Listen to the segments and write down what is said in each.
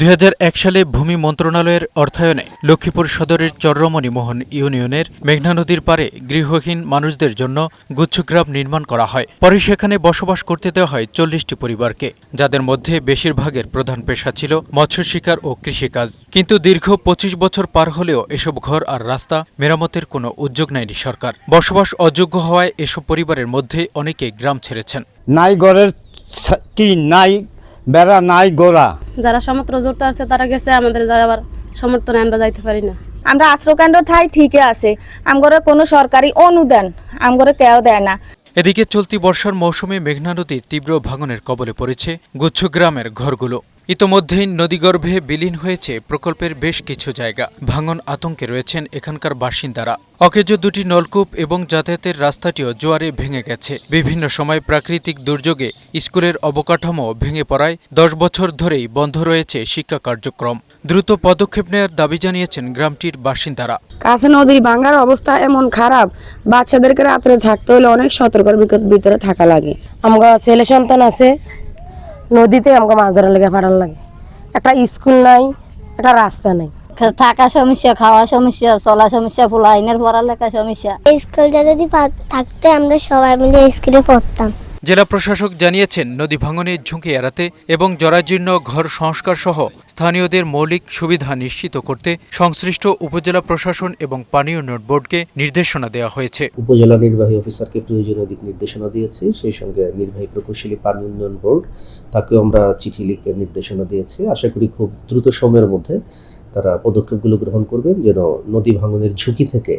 ২০০১ সালে ভূমি মন্ত্রণালয়ের অর্থায়নে লক্ষ্মীপুর সদরের চররমণি মোহন ইউনিয়নের মেঘনা নদীর পাড়ে গৃহহীন মানুষদের জন্য গুচ্ছগ্রাম নির্মাণ করা হয়। পরে সেখানে বসবাস করতে দেওয়া হয় ৪০টি পরিবারকে, যাদের মধ্যে বেশিরভাগের প্রধান পেশা ছিল মৎস্য শিকার ও কৃষিকাজ। কিন্তু দীর্ঘ ২৫ বছর পার হলেও এসব ঘর আর রাস্তা মেরামতের কোনো উদ্যোগ নেয়নি সরকার। বসবাস অযোগ্য হওয়ায় এসব পরিবারের মধ্যে অনেকে গ্রাম ছেড়েছেন। নাই ঘরের টিন, নাই বেড়া, নাই গোড়া। যারা সমুদ্র জড়তে আছে তারা গেছে, আমাদের যারা সমর্থ নেই আমরা যাইতে পারি না। আমরা আশ্রয়কেন্দ্র ঠাই ঠিকই আছে, আমগরে কোনো সরকারি অনুদান আমগরে কেউ দেয় না। এদিকে চলতি বর্ষার মৌসুমে মেঘনা নদীর তীব্র ভাঙনের কবলে পড়েছে গুচ্ছগ্রামের ঘরগুলো। ইতোমধ্যেই নদীগর্ভে বিলীন হয়েছে প্রকল্পের বেশ কিছু জায়গা। ভাঙন আতঙ্কে রয়েছেন এখানকার বাসিন্দারা। অকেজ দুটি নলকূপ এবং যাতায়াতের রাস্তাটিও জোয়ারে ভেঙে গেছে। বিভিন্ন সময় প্রাকৃতিক দুর্যোগে স্কুলের অবকাঠামো ভেঙে পড়ায় ১০ বছর ধরেই বন্ধ রয়েছে শিক্ষা কার্যক্রম। দ্রুত পদক্ষেপ নেওয়ার দাবি জানিয়েছেন গ্রামটির বাসিন্দারা। কাছে নদীর ভাঙার অবস্থা এমন খারাপ, বাচ্চাদেরকে রাত্রে থাকতে হলে অনেক সতর্কের ভিতরে থাকা লাগে। আমার ছেলে সন্তান আছে, নদীতে আমাকে মাছ ধরার লেগে পাঠার লাগে। একটা স্কুল নাই, একটা রাস্তা নাই, থাকা সমস্যা, খাওয়া সমস্যা, চলা সমস্যা, ফুলাইনের পড়ালেখা সমস্যা। স্কুলটা যদি থাকতে আমরা সবাই মিলে স্কুলে পড়তাম। জেলা প্রশাসক জানিয়েছেন, নদী ভাঙনের ঝুঁকি এড়াতে এবং জরাজীর্ণ ঘর সংস্কার সহ স্থানীয়দের মৌলিক সুবিধা নিশ্চিত করতে সংশ্লিষ্ট উপজেলা প্রশাসন এবং পানি উন্নয়ন বোর্ডকে নির্দেশনা দেওয়া হয়েছে। উপজেলা নির্বাহী অফিসারকে প্রয়োজনীয় দিক নির্দেশনা দিয়েছি, সেই সঙ্গে নির্বাহী প্রকৌশলী পানি উন্নয়ন বোর্ড তাকেও আমরা চিঠি লিখে নির্দেশনা দিয়েছি। আশা করি খুব দ্রুত সময়ের মধ্যে তারা পদক্ষেপগুলো গ্রহণ করবেন, যেন নদী ভাঙনের ঝুঁকি থেকে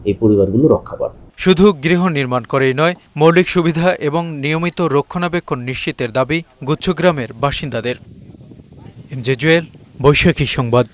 এই পরিবারগুলো রক্ষা পান। শুধু গৃহ নির্মাণ করেই নয়, মৌলিক সুবিধা এবং নিয়মিত রক্ষণাবেক্ষণ নিশ্চিতের দাবি গুচ্ছগ্রামের বাসিন্দাদের। এমজে জুয়েল, বৈশাখী সংবাদ।